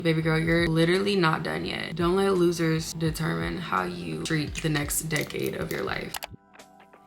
Baby girl, you're literally not done yet. Don't let losers determine how you treat the next decade of your life.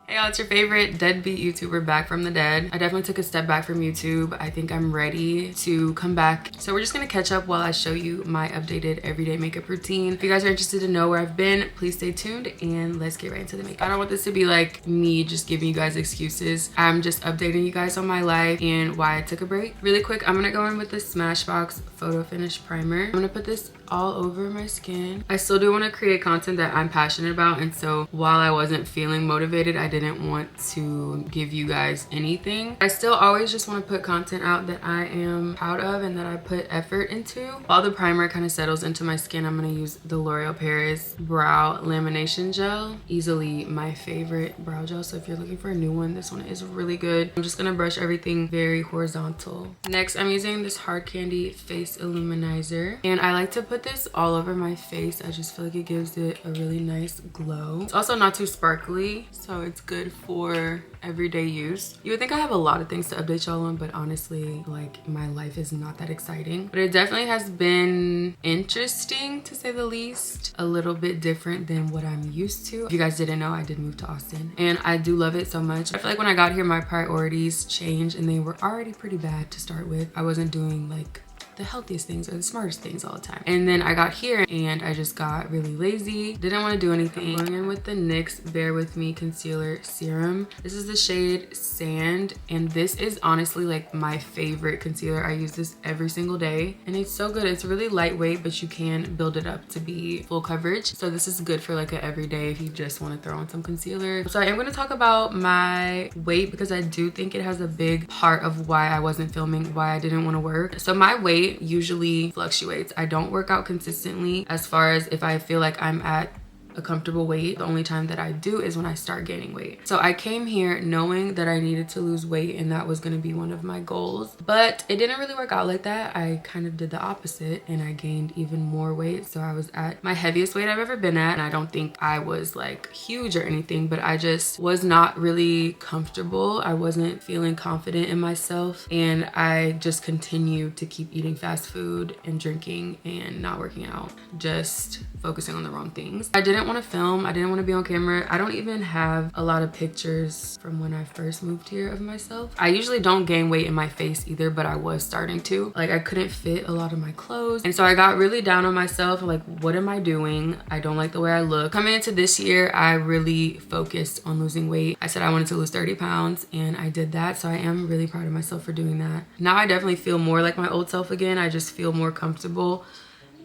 Hey y'all, it's your favorite deadbeat YouTuber back from the dead. I definitely took a step back from YouTube. I think I'm ready to come back. So we're just gonna catch up while I show you my updated everyday makeup routine. If you guys are interested to know where I've been, please stay tuned and let's get right into the makeup. I don't want this to be like me just giving you guys excuses. I'm just updating you guys on my life and why I took a break. Really quick, I'm gonna go in with the Smashbox Photo Finish Primer. I'm gonna put this all over my skin. I still do want to create content that I'm passionate about, and so while I wasn't feeling motivated, I didn't want to give you guys anything. I still always just want to put content out that I am proud of and that I put effort into. While the primer kind of settles into my skin, I'm going to use the L'Oreal Paris Brow Lamination Gel. Easily my favorite brow gel, so if you're looking for a new one, this one is really good. I'm just going to brush everything very horizontal. Next, I'm using this Hard Candy Face Illuminizer, and I like to put this all over my face. I just feel like it gives it a really nice glow. It's also not too sparkly, so it's good for everyday use. You would think I have a lot of things to update y'all on, but honestly, like, my life is not that exciting. But it definitely has been interesting, to say the least. A little bit different than what I'm used to. If you guys didn't know, I did move to Austin, and I do love it so much. I feel like when I got here, my priorities changed, and they were already pretty bad to start with. I wasn't doing like the healthiest things or the smartest things all the time. And then I got here and I just got really lazy. Didn't want to do anything. I'm going in with the NYX Bear With Me Concealer Serum. This is the shade Sand, and this is honestly like my favorite concealer. I use this every single day and it's so good. It's really lightweight, but you can build it up to be full coverage. So this is good for like an everyday if you just want to throw on some concealer. So I am going to talk about my weight because I do think it has a big part of why I wasn't filming, why I didn't want to work. So my weight usually fluctuates. I don't work out consistently as far as if I feel like I'm at a comfortable weight. The only time that I do is when I start gaining weight. So I came here knowing that I needed to lose weight and that was going to be one of my goals, but it didn't really work out like that. I kind of did the opposite and I gained even more weight. So I was at my heaviest weight I've ever been at, and I don't think I was like huge or anything, but I just was not really comfortable. I wasn't feeling confident in myself, and I just continued to keep eating fast food and drinking and not working out, just focusing on the wrong things. I didn't want to film. I didn't want to be on camera. I don't even have a lot of pictures from when I first moved here of myself. I usually don't gain weight in my face either, but I was starting to. Like, I couldn't fit a lot of my clothes, and so I got really down on myself. Like, what am I doing? I don't like the way I look. Coming into this year, I really focused on losing weight. I said I wanted to lose 30 pounds and I did that, so I am really proud of myself for doing that. Now I definitely feel more like my old self again. I just feel more comfortable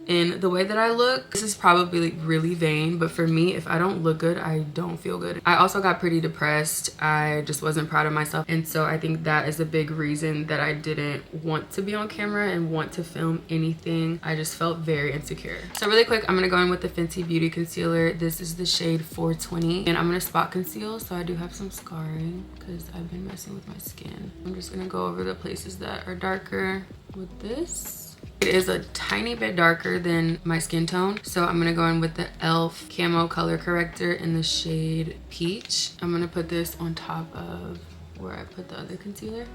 in the way that I look. This is probably really vain, but for me, if I don't look good, I don't feel good. I also got pretty depressed. I just wasn't proud of myself, and so I think that is a big reason that I didn't want to be on camera and want to film anything. I just felt very insecure. So really quick, I'm gonna go in with the Fenty Beauty concealer. This is the shade 420, and I'm gonna spot conceal, so I do have some scarring because I've been messing with my skin. I'm just gonna go over the places that are darker with this. It is a tiny bit darker than my skin tone, so I'm gonna go in with the e.l.f. Camo Color Corrector in the shade Peach. I'm gonna put this on top of where I put the other concealer,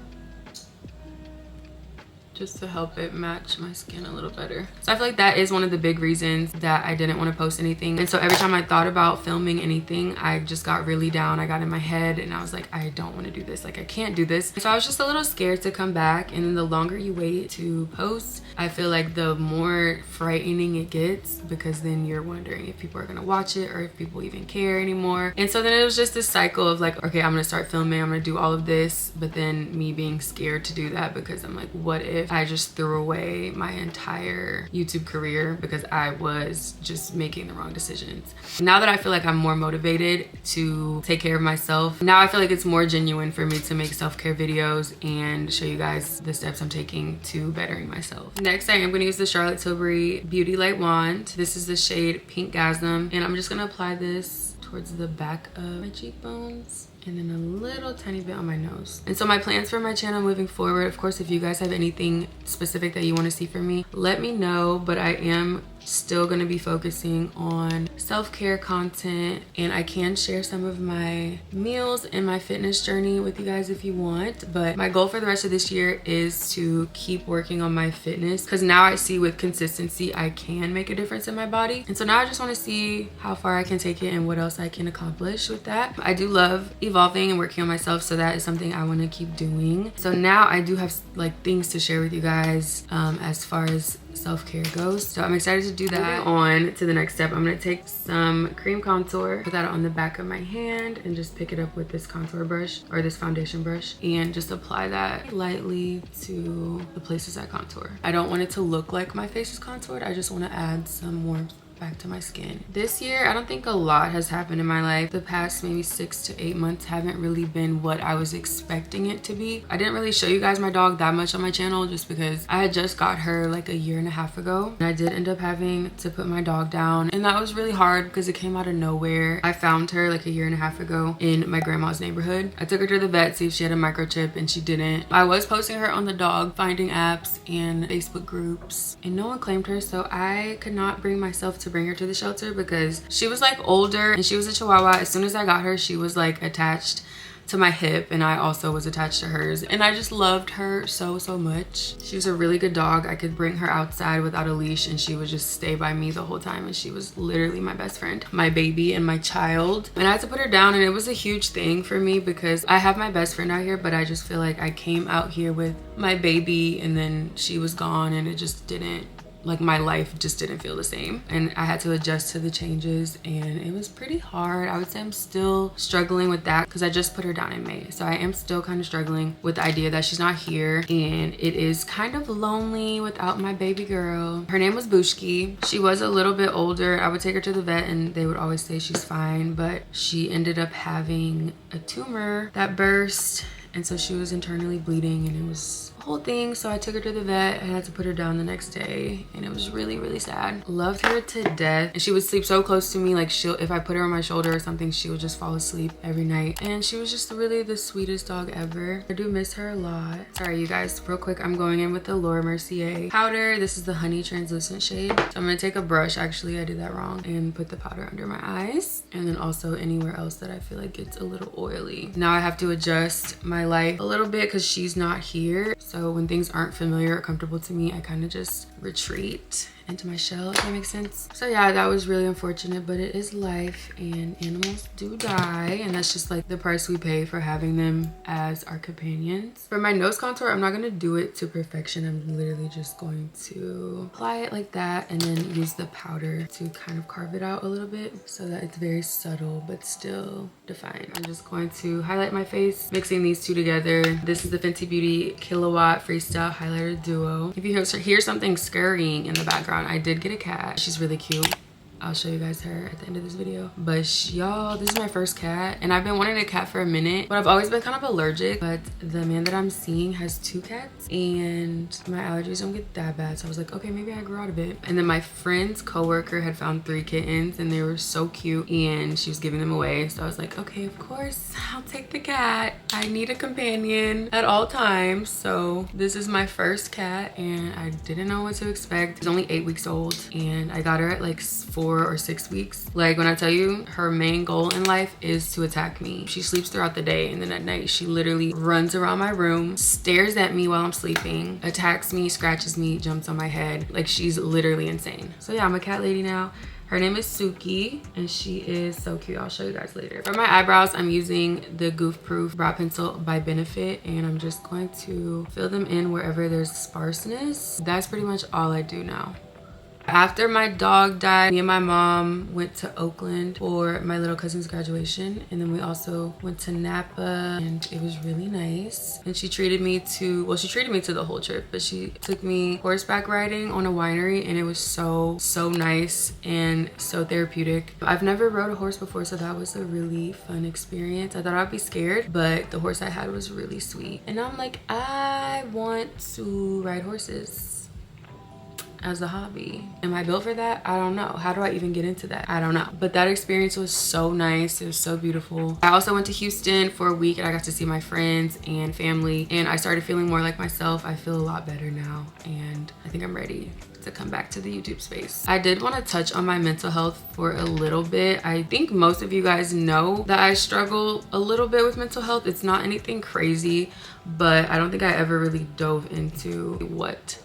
just to help it match my skin a little better. So I feel like that is one of the big reasons that I didn't want to post anything. And so every time I thought about filming anything, I just got really down. I got in my head and I was like, I don't want to do this. Like, I can't do this. And so I was just a little scared to come back. And then the longer you wait to post, I feel like the more frightening it gets, because then you're wondering if people are going to watch it or if people even care anymore. And so then it was just this cycle of like, okay, I'm going to start filming. I'm going to do all of this. But then me being scared to do that because I'm like, what if I just threw away my entire YouTube career because I was just making the wrong decisions? Now that I feel like I'm more motivated to take care of myself, now I feel like it's more genuine for me to make self-care videos and show you guys the steps I'm taking to bettering myself. Next, I am going to use the Charlotte Tilbury Beauty Light Wand. This is the shade Pink Gasm, and I'm just going to apply this towards the back of my cheekbones and then a little tiny bit on my nose. And so my plans for my channel moving forward, of course, if you guys have anything specific that you want to see from me, let me know. But I am still gonna be focusing on self-care content, and I can share some of my meals and my fitness journey with you guys if you want. But my goal for the rest of this year is to keep working on my fitness, because now I see with consistency I can make a difference in my body. And so now I just want to see how far I can take it and what else I can accomplish with that. I do love evolving and working on myself, so that is something I want to keep doing. So now I do have like things to share with you guys as far as self-care goes, so I'm excited to do that. On to the next step, I'm gonna take some cream contour, put that on the back of my hand, and just pick it up with this contour brush or this foundation brush, and just apply that lightly to the places I contour. I don't want it to look like my face is contoured. I just want to add some warmth back to my skin. This year, I don't think a lot has happened in my life. The past maybe 6 to 8 months haven't really been what I was expecting it to be. I didn't really show you guys my dog that much on my channel just because I had just got her like 1.5 years ago. And I did end up having to put my dog down, and that was really hard because it came out of nowhere. I found her like 1.5 years ago in my grandma's neighborhood. I took her to the vet, see if she had a microchip, and she didn't. I was posting her on the dog finding apps and Facebook groups, and no one claimed her, so I could not bring myself to bring her to the shelter because she was like older and she was a Chihuahua. As soon as I got her, she was like attached to my hip, and I also was attached to hers, and I just loved her so much. She was a really good dog. I could bring her outside without a leash and she would just stay by me the whole time, and she was literally my best friend, my baby and my child. And I had to put her down, and it was a huge thing for me because I have my best friend out here, but I just feel like I came out here with my baby and then she was gone, and it just didn't, like, my life just didn't feel the same, and I had to adjust to the changes, and it was pretty hard. I would say I'm still struggling with that because I just put her down in May, so I am still kind of struggling with the idea that she's not here, and it is kind of lonely without my baby girl. Her name was Bushki. She was a little bit older. I would take her to the vet and they would always say she's fine, but she ended up having a tumor that burst, and so she was internally bleeding, and it was a whole thing. So I took her to the vet. I had to put her down the next day, and it was really sad. Loved her to death, and she would sleep so close to me. Like, if I put her on my shoulder or something, she would just fall asleep every night, and she was just really the sweetest dog ever. I do miss her a lot. Sorry you guys, real quick, I'm going in with the Laura Mercier powder. This is the honey translucent shade. So I'm gonna take a brush, actually I did that wrong, and put the powder under my eyes, and then also anywhere else that I feel like gets a little oily. Now I have to adjust my life a little bit because she's not here. So when things aren't familiar or comfortable to me, I kind of just retreat into my shell, if that makes sense. So yeah, that was really unfortunate, but it is life, and animals do die, and that's just like the price we pay for having them as our companions. For my nose contour, I'm not gonna do it to perfection. I'm literally just going to apply it like that and then use the powder to kind of carve it out a little bit so that it's very subtle but still defined. I'm just going to highlight my face, mixing these two together. This is the Fenty Beauty Kilowatt Freestyle Highlighter Duo. If you hear something scurrying in the background, I did get a cat. She's really cute. I'll show you guys her at the end of this video. But y'all, this is my first cat, and I've been wanting a cat for a minute, but I've always been kind of allergic. But the man that I'm seeing has 2 cats, and my allergies don't get that bad, so I was like, okay, maybe I grew out of it. And then my friend's coworker had found 3 kittens, and they were so cute, and she was giving them away, so I was like, okay, of course I'll take the cat. I need a companion at all times. So this is my first cat, and I didn't know what to expect. She's only 8 weeks old, and I got her at like 4 or 6 weeks. Like, when I tell you, her main goal in life is to attack me. She sleeps throughout the day, and then at night she literally runs around my room, stares at me while I'm sleeping, attacks me, scratches me, jumps on my head. Like, she's literally insane. So yeah, I'm a cat lady now. Her name is Suki, and she is so cute. I'll show you guys later. For my eyebrows, I'm using the Goof Proof Brow Pencil by Benefit, and I'm just going to fill them in wherever there's sparseness. That's pretty much all I do now. After my dog died, me and my mom went to Oakland for my little cousin's graduation, and then we also went to Napa, and it was really nice. And she treated me to, well, she treated me to the whole trip, but she took me horseback riding on a winery, and it was so nice and so therapeutic. I've never rode a horse before, so that was a really fun experience. I thought I'd be scared, but the horse I had was really sweet. And I'm like, I want to ride horses. as a hobby. Am I built for that? I don't know. How do I even get into that? I don't know. But that experience was so nice. It was so beautiful. I also went to Houston for a week and I got to see my friends and family, and I started feeling more like myself. I feel a lot better now, and I think I'm ready to come back to the YouTube space. I did want to touch on my mental health for a little bit. I think most of you guys know that I struggle a little bit with mental health. It's not anything crazy, but I don't think I ever really dove into what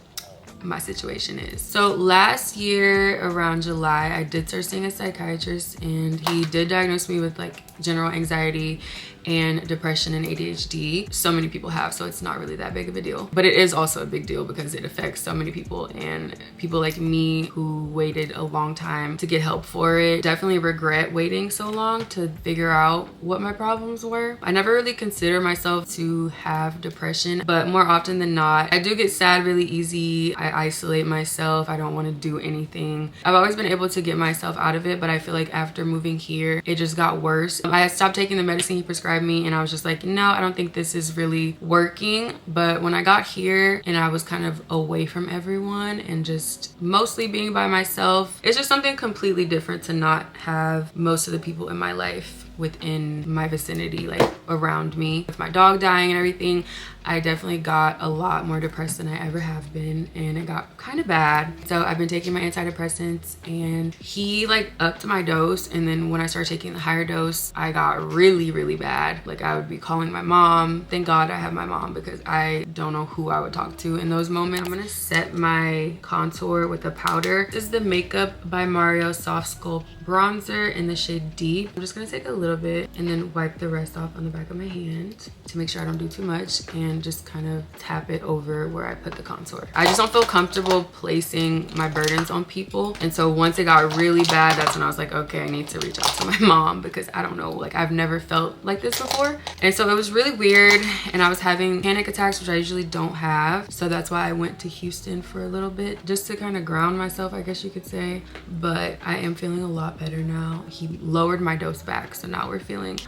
my situation is. So last year around July, I did start seeing a psychiatrist, and he did diagnose me with like general anxiety and depression and ADHD. So many people have, so it's not really that big of a deal. But it is also a big deal because it affects so many people, and people like me who waited a long time to get help for it definitely regret waiting so long to figure out what my problems were. I never really consider myself to have depression, but more often than not, I do get sad really easy. I isolate myself. I don't want to do anything. I've always been able to get myself out of it, but I feel like after moving here, it just got worse. I had stopped taking the medicine he prescribed me, and I was just like, no, I don't think this is really working. But when I got here and I was kind of away from everyone and just mostly being by myself, it's just something completely different to not have most of the people in my life within my vicinity, like around me. With my dog dying and everything, I definitely got a lot more depressed than I ever have been, and it got kind of bad. So I've been taking my antidepressants, and he like upped my dose, and then when I started taking the higher dose, I got really bad. Like I would be calling my mom. Thank God I have my mom, because I don't know who I would talk to in those moments. I'm gonna set my contour with a powder. This is the Makeup by Mario Soft Sculpt Bronzer in the shade Deep. I'm just gonna take a little bit and then wipe the rest off on the back of my hand to make sure I don't do too much, and just kind of tap it over where I put the contour. I just don't feel comfortable placing my burdens on people, and so once it got really bad, that's when I was like, okay, I need to reach out to my mom, because I don't know, like I've never felt like this before. And so it was really weird, and I was having panic attacks, which I usually don't have. So that's why I went to Houston for a little bit, just to kind of ground myself, I guess you could say. But I am feeling a lot better now. He lowered my dose back, so now we're feeling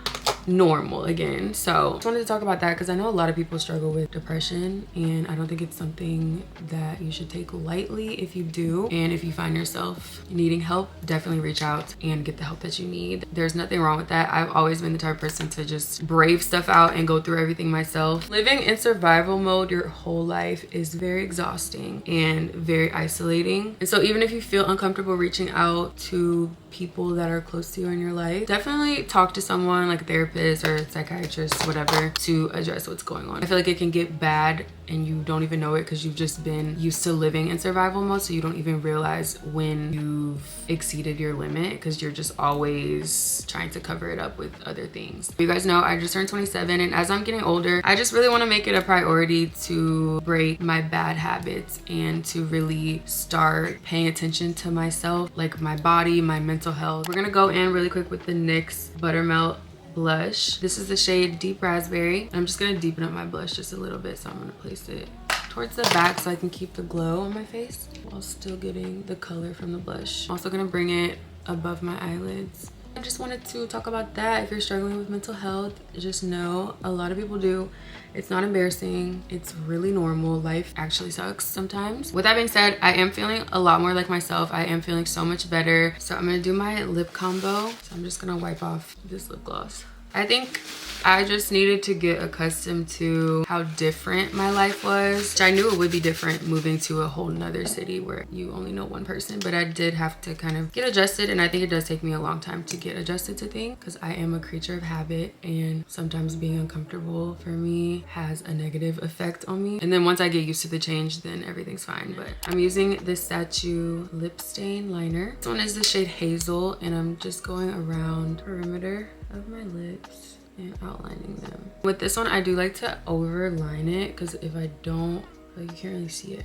normal again. So I just wanted to talk about that because I know a lot of people struggle with depression, and I don't think it's something that you should take lightly. If you do, and if you find yourself needing help, definitely reach out and get the help that you need. There's nothing wrong with that. I've always been the type of person to just brave stuff out and go through everything myself. Living in survival mode your whole life is very exhausting and very isolating, and so even if you feel uncomfortable reaching out to people that are close to you in your life, definitely talk to someone like a therapist or a psychiatrist, whatever, to address what's going on. I feel like it can get bad and you don't even know it because you've just been used to living in survival mode, so you don't even realize when you've exceeded your limit because you're just always trying to cover it up with other things. You guys know I just turned 27, and as I'm getting older, I just really want to make it a priority to break my bad habits and to really start paying attention to myself, like my body, my mental health. We're gonna go in really quick with the NYX Buttermelt blush. This is the shade Deep Raspberry. I'm just gonna deepen up my blush just a little bit, so I'm gonna place it towards the back so I can keep the glow on my face while still getting the color from the blush. Also gonna bring it above my eyelids. I just wanted to talk about that. If you're struggling with mental health, just know a lot of people do. It's not embarrassing. It's really normal. Life actually sucks sometimes. With that being said, I am feeling a lot more like myself. I am feeling so much better. So I'm gonna do my lip combo. So I'm just gonna wipe off this lip gloss. I think I just needed to get accustomed to how different my life was. I knew it would be different moving to a whole nother city where you only know one person, but I did have to kind of get adjusted, and I think it does take me a long time to get adjusted to things because I am a creature of habit, and sometimes being uncomfortable for me has a negative effect on me. And then once I get used to the change, then everything's fine. But I'm using this Statue lip stain liner. This one is the shade Hazel, and I'm just going around the perimeter of my lips and outlining them. With this one, I do like to overline it because if I don't, like, you can't really see it.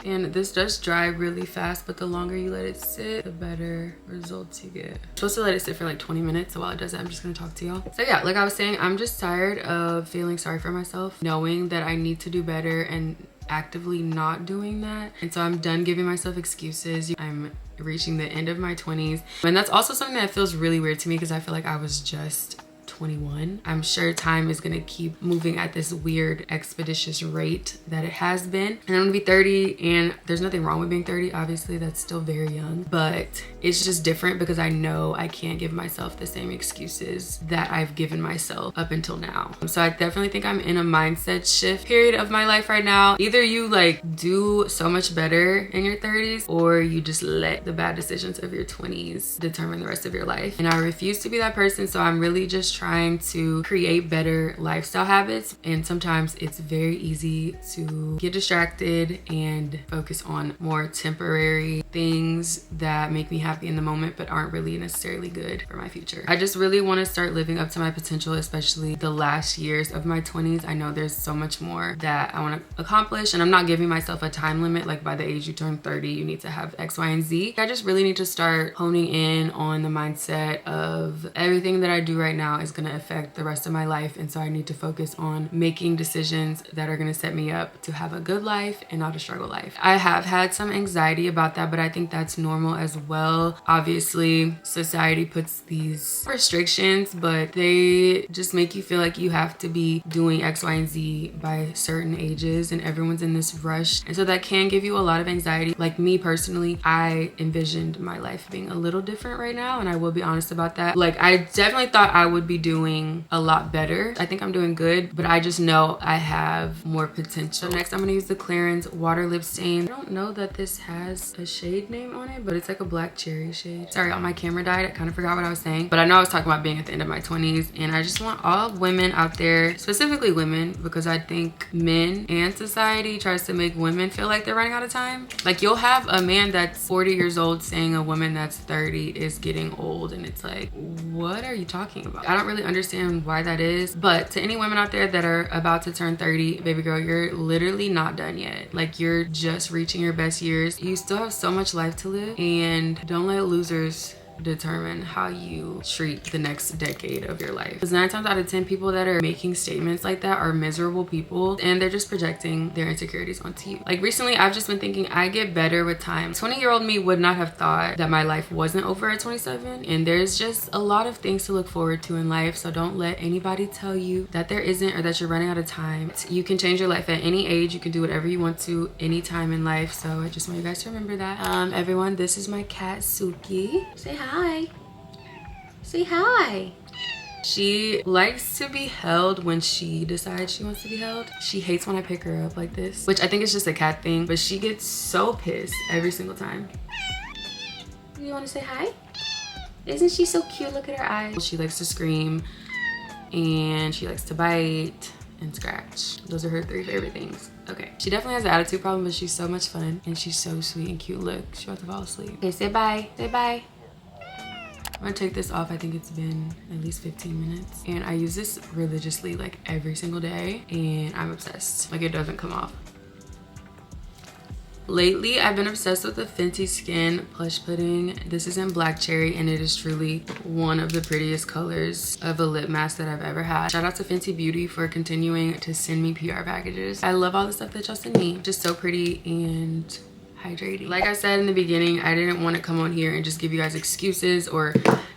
And this does dry really fast, but the longer you let it sit, the better results you get. I'm supposed to let it sit for like 20 minutes, so while it does that, I'm just gonna talk to y'all. So yeah, like I was saying, I'm just tired of feeling sorry for myself, knowing that I need to do better and actively not doing that. And so I'm done giving myself excuses. I'm reaching the end of my 20s, and that's also something that feels really weird to me because I feel like I was just 21. I'm sure time is gonna keep moving at this weird expeditious rate that it has been. And I'm gonna be 30, and there's nothing wrong with being 30. Obviously, that's still very young, but it's just different because I know I can't give myself the same excuses that I've given myself up until now. So I definitely think I'm in a mindset shift period of my life right now. Either you like do so much better in your 30s, or you just let the bad decisions of your 20s determine the rest of your life. And I refuse to be that person, so I'm really just trying to create better lifestyle habits. And sometimes it's very easy to get distracted and focus on more temporary things that make me happy in the moment but aren't really necessarily good for my future. I just really want to start living up to my potential, especially the last years of my 20s. I know there's so much more that I want to accomplish, and I'm not giving myself a time limit like by the age you turn 30 you need to have X, Y, and Z. I just really need to start honing in on the mindset of everything that I do right now is going to affect the rest of my life, and so I need to focus on making decisions that are going to set me up to have a good life and not a struggle life. I have had some anxiety about that, but I think that's normal as well. Obviously, society puts these restrictions, but they just make you feel like you have to be doing X, Y, and Z by certain ages, and everyone's in this rush, and so that can give you a lot of anxiety. Like me personally, I envisioned my life being a little different right now, and I will be honest about that. Like, I definitely thought I would be doing a lot better. I think I'm doing good, but I just know I have more potential. So next, I'm gonna use the Clarins Water Lip Stain. I don't know that this has a shade name on it, but it's like a black cherry shade. Sorry, all my camera died. I kind of forgot what I was saying, but I know I was talking about being at the end of my 20s, and I just want all women out there, specifically women, because I think men and society tries to make women feel like they're running out of time. Like, you'll have a man that's 40 years old saying a woman that's 30 is getting old, and it's like, what are you talking about? I don't really understand why that is. But to any women out there that are about to turn 30, baby girl, you're literally not done yet. Like, you're just reaching your best years. You still have so much life to live, and don't let losers determine how you treat the next decade of your life. Because 9 times out of 10 people that are making statements like that are miserable people, and they're just projecting their insecurities onto you. Like, recently I've just been thinking I get better with time. 20-year-old me would not have thought that my life wasn't over at 27, and there's just a lot of things to look forward to in life. So don't let anybody tell you that there isn't, or that you're running out of time. You can change your life at any age. You can do whatever you want to anytime in life. So I just want you guys to remember that. Everyone, this is my cat Suki. Say hi. Say hi. She likes to be held when she decides she wants to be held. She hates when I pick her up like this, which I think is just a cat thing, but she gets so pissed every single time. You want to say hi? Isn't she so cute? Look at her eyes. She likes to scream, and she likes to bite and scratch. Those are her 3 favorite things. Okay, she definitely has an attitude problem, but she's so much fun, and she's so sweet and cute. Look, she's about to fall asleep. Okay, say bye. Say bye. I'm gonna take this off. I think it's been at least 15 minutes, and I use this religiously like every single day, and I'm obsessed. Like, it doesn't come off. Lately, I've been obsessed with the Fenty Skin Plush Pudding. This is in Black Cherry, and it is truly one of the prettiest colors of a lip mask that I've ever had. Shout out to Fenty Beauty for continuing to send me PR packages. I love all the stuff that y'all send me. Just so pretty and hydrating. Like I said in the beginning, I didn't want to come on here and just give you guys excuses or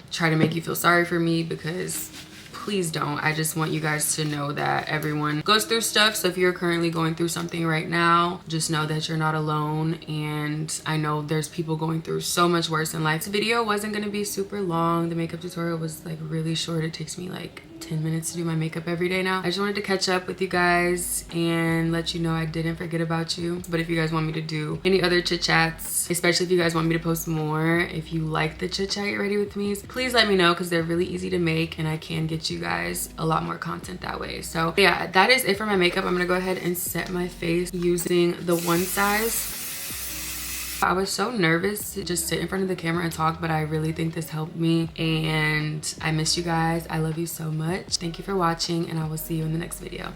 try to make you feel sorry for me, because please don't. I just want you guys to know that everyone goes through stuff. So if you're currently going through something right now, just know that you're not alone. And I know there's people going through so much worse in life. This video wasn't going to be super long. The makeup tutorial was like really short. It takes me like 10 minutes to do my makeup every day now. I just wanted to catch up with you guys and let you know I didn't forget about you. But if you guys want me to do any other chit chats, especially if you guys want me to post more, if you like the chit chat get ready with me, please let me know, because they're really easy to make and I can get you guys a lot more content that way. So yeah, that is it for my makeup. I'm gonna go ahead and set my face using the One Size. I was so nervous to just sit in front of the camera and talk, but I really think this helped me, and I miss you guys. I love you so much. Thank you for watching, and I will see you in the next video.